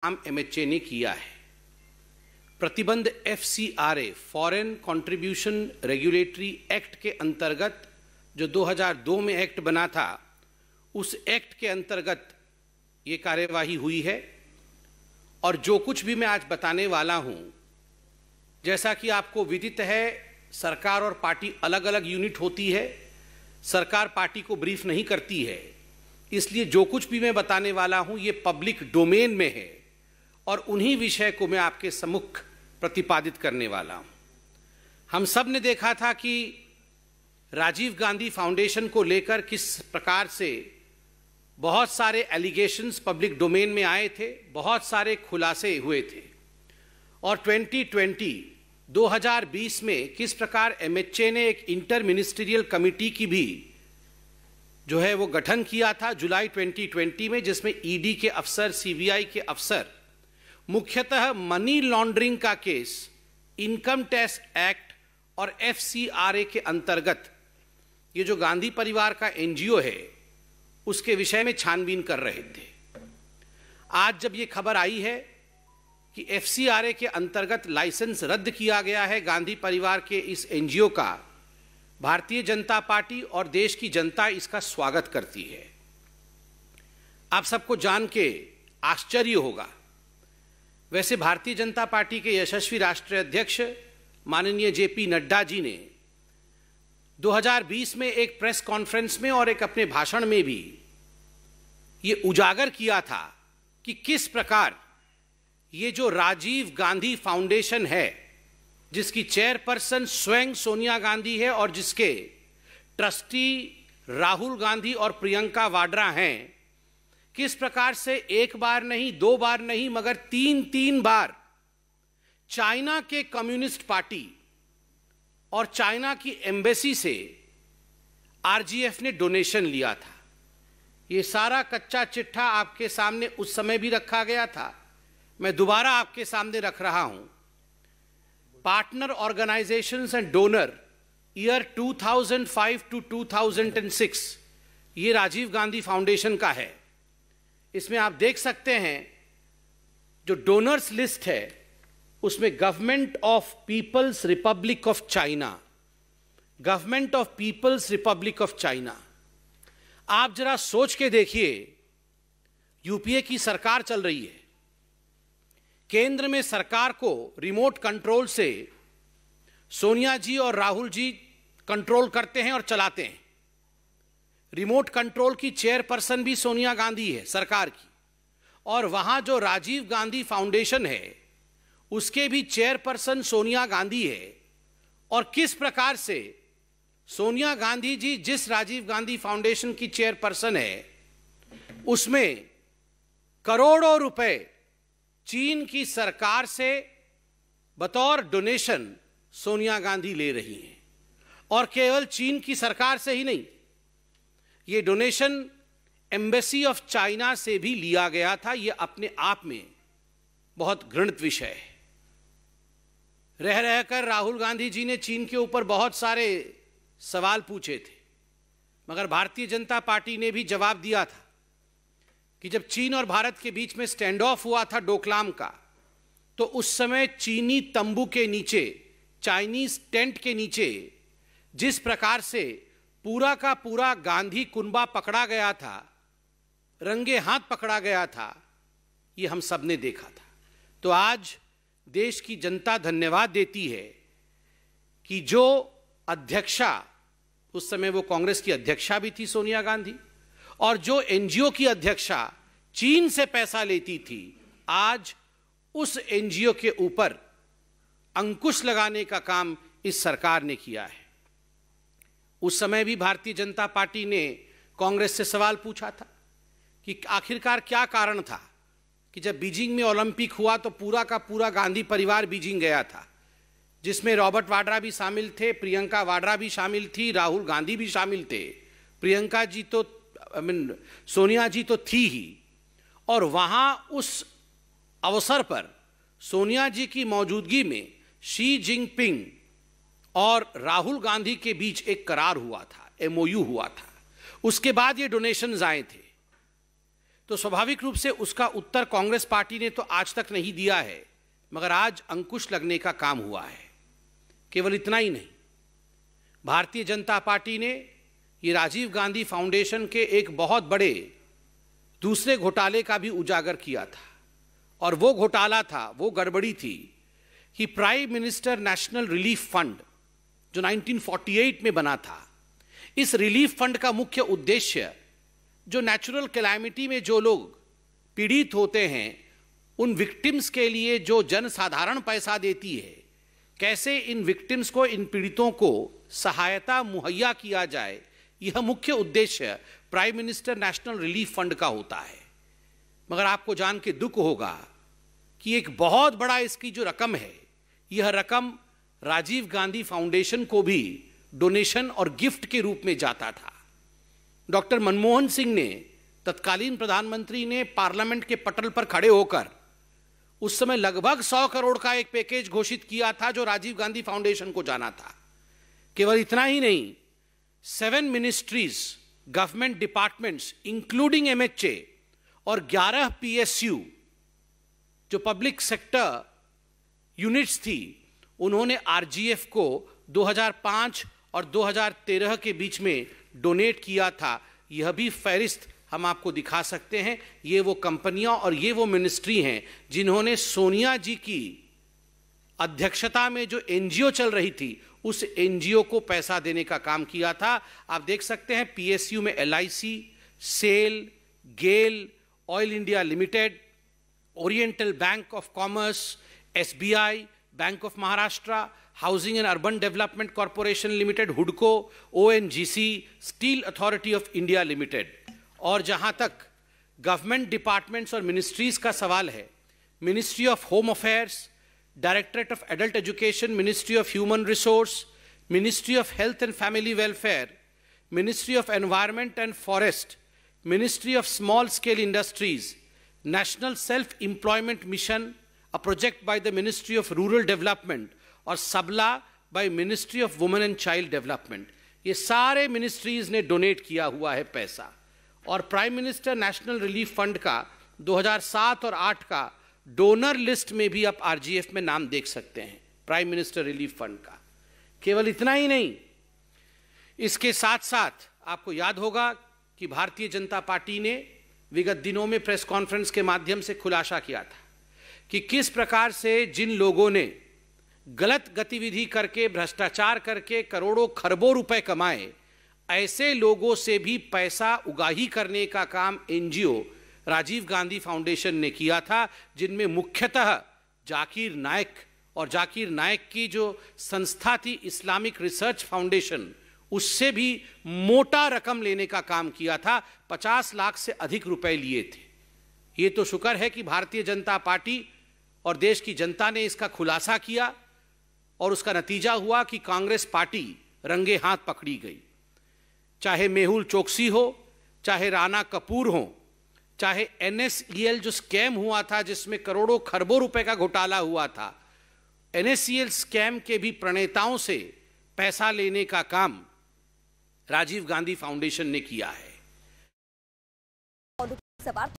काम एमएचए ने किया है। प्रतिबंध FCRA foreign contribution regulatory act के अंतर्गत जो 2002 में एक्ट बना था, उस एक्ट के अंतर्गत ये कार्यवाही हुई है। और जो कुछ भी मैं आज बताने वाला हूं, जैसा कि आपको विदित है, सरकार और पार्टी अलग अलग यूनिट होती है। सरकार पार्टी को ब्रीफ नहीं करती है, इसलिए जो कुछ भी मैं बताने वाला हूं ये पब्लिक डोमेन में है और उन्हीं विषय को मैं आपके सम्मुख प्रतिपादित करने वाला हूं। हम सब ने देखा था कि राजीव गांधी फाउंडेशन को लेकर किस प्रकार से बहुत सारे एलिगेशंस पब्लिक डोमेन में आए थे, बहुत सारे खुलासे हुए थे। और 2020 में किस प्रकार एमएचए ने एक इंटर मिनिस्ट्रियल कमेटी की भी जो है वो गठन किया था जुलाई 2020 में, जिसमें ईडी के अफसर, सीबीआई के अफसर मुख्यतः मनी लॉन्ड्रिंग का केस इनकम टैक्स एक्ट और एफसीआरए के अंतर्गत ये जो गांधी परिवार का एनजीओ है उसके विषय में छानबीन कर रहे थे। आज जब ये खबर आई है कि एफसीआरए के अंतर्गत लाइसेंस रद्द किया गया है गांधी परिवार के इस एनजीओ का, भारतीय जनता पार्टी और देश की जनता इसका स्वागत करती है। आप सबको जान के आश्चर्य होगा, वैसे भारतीय जनता पार्टी के यशस्वी राष्ट्रीय अध्यक्ष माननीय जेपी नड्डा जी ने 2020 में एक प्रेस कॉन्फ्रेंस में और एक अपने भाषण में भी ये उजागर किया था कि किस प्रकार ये जो राजीव गांधी फाउंडेशन है, जिसकी चेयरपर्सन स्वयं सोनिया गांधी है और जिसके ट्रस्टी राहुल गांधी और प्रियंका वाड्रा हैं, किस प्रकार से एक बार नहीं, दो बार नहीं, मगर तीन बार चाइना के कम्युनिस्ट पार्टी और चाइना की एम्बेसी से आरजीएफ ने डोनेशन लिया था। ये सारा कच्चा चिट्ठा आपके सामने उस समय भी रखा गया था, मैं दोबारा आपके सामने रख रहा हूं। Partner organisations and donor year 2005 to 2006 ये राजीव गांधी फाउंडेशन का है। इसमें आप देख सकते हैं जो डोनर्स लिस्ट है उसमें government of People's Republic of China, government of People's Republic of China. आप जरा सोच के देखिए, यूपीए की सरकार चल रही है, केंद्र में सरकार को रिमोट कंट्रोल से सोनिया जी और राहुल जी कंट्रोल करते हैं और चलाते हैं। रिमोट कंट्रोल की चेयरपर्सन भी सोनिया गांधी है सरकार की, और वहां जो राजीव गांधी फाउंडेशन है उसके भी चेयरपर्सन सोनिया गांधी है। और किस प्रकार से सोनिया गांधी जी जिस राजीव गांधी फाउंडेशन की चेयरपर्सन है उसमें करोड़ों रुपए चीन की सरकार से बतौर डोनेशन सोनिया गांधी ले रही हैं। और केवल चीन की सरकार से ही नहीं, ये डोनेशन एम्बेसी ऑफ चाइना से भी लिया गया था। ये अपने आप में बहुत घृणित विषय है। रह रहकर राहुल गांधी जी ने चीन के ऊपर बहुत सारे सवाल पूछे थे, मगर भारतीय जनता पार्टी ने भी जवाब दिया था कि जब चीन और भारत के बीच में स्टैंड ऑफ हुआ था डोकलाम का, तो उस समय चीनी तंबू के नीचे, चाइनीज टेंट के नीचे जिस प्रकार से पूरा का पूरा गांधी कुनबा पकड़ा गया था, रंगे हाथ पकड़ा गया था, ये हम सब ने देखा था। तो आज देश की जनता धन्यवाद देती है कि जो अध्यक्षा, उस समय वो कांग्रेस की अध्यक्षा भी थी सोनिया गांधी, और जो एनजीओ की अध्यक्षा चीन से पैसा लेती थी, आज उस एनजीओ के ऊपर अंकुश लगाने का काम इस सरकार ने किया है। उस समय भी भारतीय जनता पार्टी ने कांग्रेस से सवाल पूछा था कि आखिरकार क्या कारण था कि जब बीजिंग में ओलंपिक हुआ तो पूरा का पूरा गांधी परिवार बीजिंग गया था, जिसमें रॉबर्ट वाड्रा भी शामिल थे, प्रियंका वाड्रा भी शामिल थी, राहुल गांधी भी शामिल थे, प्रियंका जी तो सोनिया जी तो थी ही। और वहां उस अवसर पर सोनिया जी की मौजूदगी में शी जिनपिंग और राहुल गांधी के बीच एक करार हुआ था, एमओयू हुआ था। उसके बाद ये डोनेशंस आए थे। तो स्वाभाविक रूप से उसका उत्तर कांग्रेस पार्टी ने तो आज तक नहीं दिया है, मगर आज अंकुश लगने का काम हुआ है। केवल इतना ही नहीं, भारतीय जनता पार्टी ने ये राजीव गांधी फाउंडेशन के एक बहुत बड़े दूसरे घोटाले का भी उजागर किया था, और वो घोटाला था, वो गड़बड़ी थी कि prime minister national relief fund जो 1948 में बना था, इस रिलीफ फंड का मुख्य उद्देश्य जो नेचुरल कैलामिटी में जो लोग पीड़ित होते हैं, उन विक्टिम्स के लिए जो जनसाधारण पैसा देती है, कैसे इन विक्टिम्स को, इन पीड़ितों को सहायता मुहैया किया जाए, यह मुख्य उद्देश्य prime minister national relief fund का होता है। मगर आपको जान के दुख होगा कि एक बहुत बड़ा इसकी जो रकम है, यह रकम राजीव गांधी फाउंडेशन को भी डोनेशन और गिफ्ट के रूप में जाता था। डॉक्टर मनमोहन सिंह ने, तत्कालीन प्रधानमंत्री ने पार्लियामेंट के पटल पर खड़े होकर उस समय लगभग 100 करोड़ का एक पैकेज घोषित किया था जो राजीव गांधी फाउंडेशन को जाना था। केवल इतना ही नहीं, 7 ministries, government departments including MHA और 11 PSU जो पब्लिक सेक्टर यूनिट्स थी, उन्होंने RGF को 2005 और 2013 के बीच में डोनेट किया था। यह भी फहरिस्त हम आपको दिखा सकते हैं। ये वो कंपनियां और ये वो मिनिस्ट्री हैं जिन्होंने सोनिया जी की अध्यक्षता में जो NGO चल रही थी, उस NGO को पैसा देने का काम किया था। आप देख सकते हैं PSU में LIC, SAIL, GAIL, Oil India Limited, Oriental Bank of Commerce, SBI, Bank of Maharashtra, Housing and Urban Development Corporation Limited, हुडको, ONGC, Steel Authority of India Limited. और जहां तक गवर्नमेंट डिपार्टमेंट्स और मिनिस्ट्रीज का सवाल है, ministry of home affairs, directorate of adult education, ministry of human resource, ministry of health and family welfare, ministry of environment and forest, ministry of small scale industries, national self employment mission, a project by the Ministry of Rural Development, और सबला by Ministry of Women and Child Development। ये सारे ministries ने donate किया हुआ है पैसा। और prime minister national relief fund का 2007 और 8 का डोनर लिस्ट में भी आप RGF में नाम देख सकते हैं, प्राइम मिनिस्टर रिलीफ फंड का। केवल इतना ही नहीं, इसके साथ साथ आपको याद होगा कि भारतीय जनता पार्टी ने विगत दिनों में प्रेस कॉन्फ्रेंस के माध्यम से खुलासा किया था कि किस प्रकार से जिन लोगों ने गलत गतिविधि करके, भ्रष्टाचार करके करोड़ों खरबों रुपए कमाए, ऐसे लोगों से भी पैसा उगाही करने का काम NGO राजीव गांधी फाउंडेशन ने किया था, जिनमें मुख्यतः जाकिर नायक और जाकिर नायक की जो संस्था थी इस्लामिक रिसर्च फाउंडेशन, उससे भी मोटा रकम लेने का काम किया था। 50 लाख से अधिक रुपए लिए थे। ये तो शुक्र है कि भारतीय जनता पार्टी और देश की जनता ने इसका खुलासा किया और उसका नतीजा हुआ कि कांग्रेस पार्टी रंगे हाथ पकड़ी गई। चाहे मेहुल चोकसी हो, चाहे राणा कपूर हो, चाहे NSEL जो स्कैम हुआ था जिसमें करोड़ों खरबों रुपए का घोटाला हुआ था, NSEL स्कैम के भी प्रणेताओं से पैसा लेने का काम राजीव गांधी फाउंडेशन ने किया है।